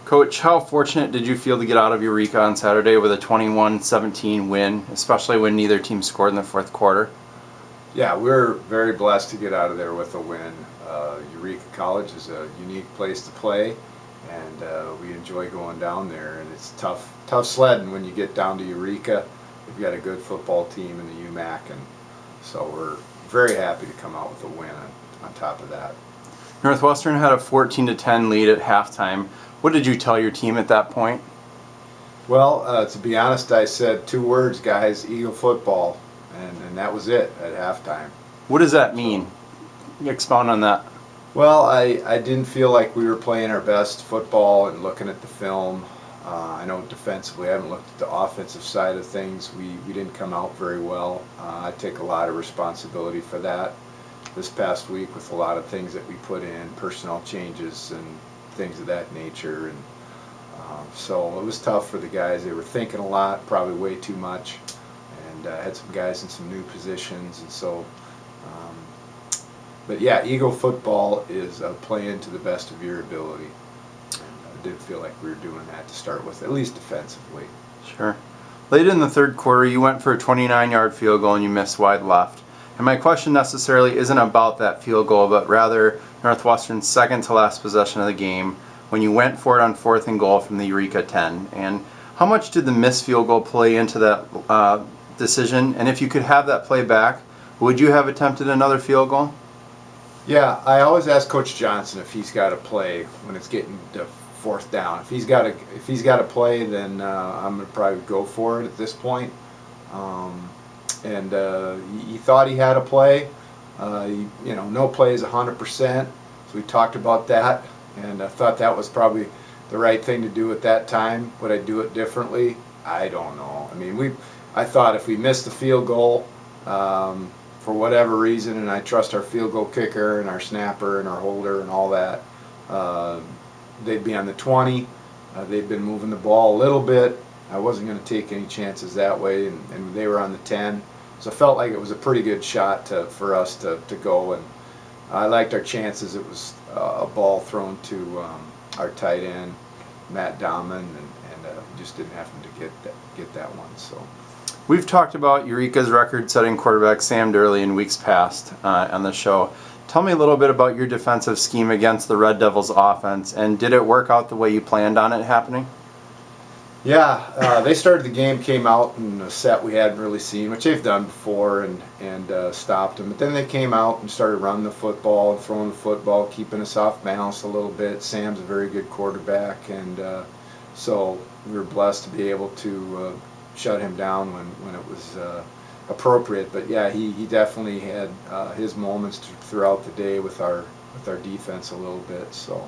Coach, how fortunate did you feel to get out of Eureka on Saturday with a 21-17 win, especially when neither team scored in the fourth quarter? Yeah, we're very blessed to get out of there with a win. Eureka College is a unique place to play, and we enjoy going down there. And it's tough sledding when you get down to Eureka. We've got a good football team in the UMAC, and so we're very happy to come out with a win on top of that. Northwestern had a 14-10 lead at halftime. What did you tell your team at that point? Well, to be honest, I said 2 words, guys, Eagle football, and that was it at halftime. What does that mean? Expound on that. Well, I didn't feel like we were playing our best football, and looking at the film, I know defensively, I haven't looked at the offensive side of things. We didn't come out very well. I take a lot of responsibility for that this past week with a lot of things that we put in, personnel changes and things of that nature. And so it was tough for the guys. They were thinking a lot, probably way too much, and had some guys in some new positions. And so, but yeah, Eagle football is play into the best of your ability. And I did feel like we were doing that to start with, at least defensively. Sure. Late in the third quarter, you went for a 29-yard field goal and you missed wide left. And my question necessarily isn't about that field goal, but rather Northwestern's second to last possession of the game when you went for it on 4th and goal from the Eureka 10. And how much did the missed field goal play into that decision? And if you could have that play back, would you have attempted another field goal? Yeah, I always ask Coach Johnson if he's got to play when it's getting to 4th down. If he's got to play, then I'm gonna probably go for it at this point. And he thought he had a play. No play is 100%. So we talked about that, and I thought that was probably the right thing to do at that time. Would I do it differently? I don't know. I mean, I thought if we missed the field goal for whatever reason, and I trust our field goal kicker and our snapper and our holder and all that, they'd be on the 20. They'd been moving the ball a little bit. I wasn't going to take any chances that way, and they were on the 10. So I felt like it was a pretty good shot for us to go, and I liked our chances. It was a ball thrown to our tight end, Matt Dahman, and we just didn't happen to get that one. So we've talked about Eureka's record-setting quarterback Sam Durley in weeks past on the show. Tell me a little bit about your defensive scheme against the Red Devils offense, and did it work out the way you planned on it happening? Yeah, they started the game, came out in a set we hadn't really seen, which they've done before, and stopped them. But then they came out and started running the football and throwing the football, keeping us off balance a little bit. Sam's a very good quarterback, and so we were blessed to be able to shut him down when it was appropriate. But yeah, he definitely had his moments throughout the day with our defense a little bit. So.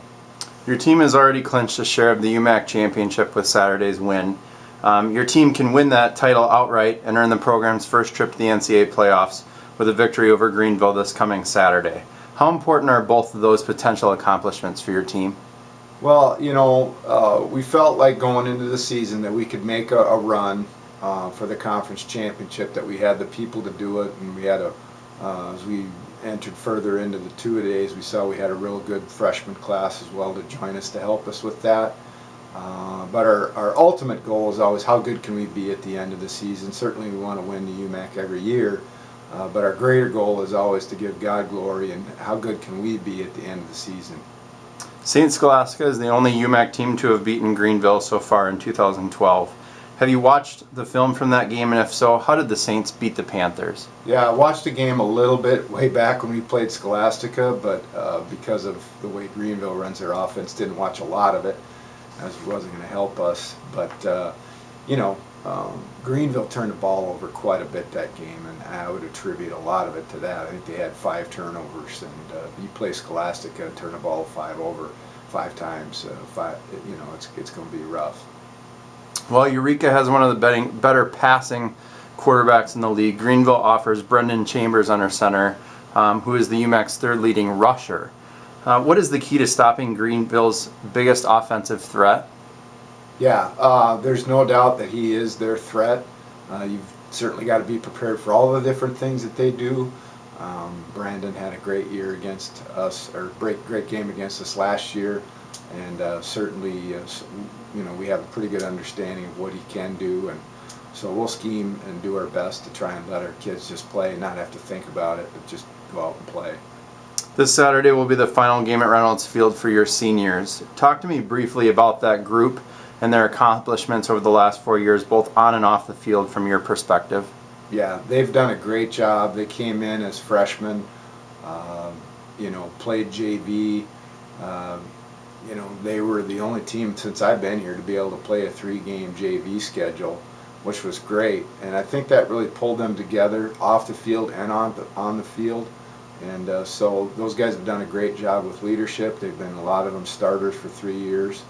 Your team has already clinched a share of the UMAC Championship with Saturday's win. Your team can win that title outright and earn the program's first trip to the NCAA playoffs with a victory over Greenville this coming Saturday. How important are both of those potential accomplishments for your team? Well, we felt like going into the season that we could make a run for the conference championship, that we had the people to do it, and we had as we entered further into the two-a-days, we saw we had a real good freshman class as well to join us to help us with that. But our ultimate goal is always how good can we be at the end of the season. Certainly we want to win the UMAC every year, but our greater goal is always to give God glory, and how good can we be at the end of the season. St. Scholastica is the only UMAC team to have beaten Greenville so far in 2012. Have you watched the film from that game, and if so, how did the Saints beat the Panthers? Yeah, I watched the game a little bit way back when we played Scholastica, but because of the way Greenville runs their offense, didn't watch a lot of it, as it wasn't going to help us. But, Greenville turned the ball over quite a bit that game, and I would attribute a lot of it to that. I think they had 5 turnovers, and you play Scholastica and turn the ball 5 times, it's going to be rough. Well, Eureka has one of the better passing quarterbacks in the league. Greenville offers Brendan Chambers under center, who is the UMAC's 3rd leading rusher. What is the key to stopping Greenville's biggest offensive threat? Yeah, there's no doubt that he is their threat. You've certainly got to be prepared for all the different things that they do. Brandon had a great year against us, or great game against us last year. and certainly, we have a pretty good understanding of what he can do, and so we'll scheme and do our best to try and let our kids just play and not have to think about it, but just go out and play. This Saturday will be the final game at Reynolds Field for your seniors. Talk to me briefly about that group and their accomplishments over the last 4 years, both on and off the field, from your perspective. Yeah, they've done a great job. They came in as freshmen, played JV. They were the only team since I've been here to be able to play a 3-game JV schedule, which was great. And I think that really pulled them together off the field and on the field. And so those guys have done a great job with leadership. They've been, a lot of them, starters for 3 years.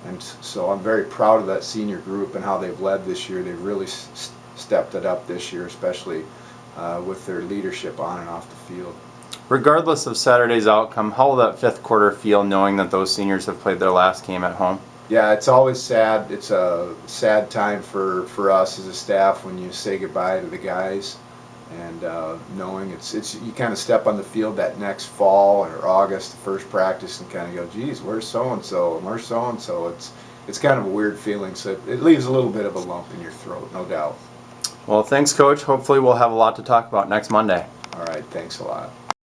And so I'm very proud of that senior group and how they've led this year. They've really stepped it up this year, especially with their leadership on and off the field. Regardless of Saturday's outcome, how will that fifth quarter feel knowing that those seniors have played their last game at home? Yeah, it's always sad. It's a sad time for us as a staff when you say goodbye to the guys, and knowing it's you kind of step on the field that next fall or August, the first practice, and kind of go, geez, where's so-and-so and where's so-and-so. It's kind of a weird feeling, so it leaves a little bit of a lump in your throat, no doubt. Well, thanks, Coach. Hopefully we'll have a lot to talk about next Monday. All right, thanks a lot.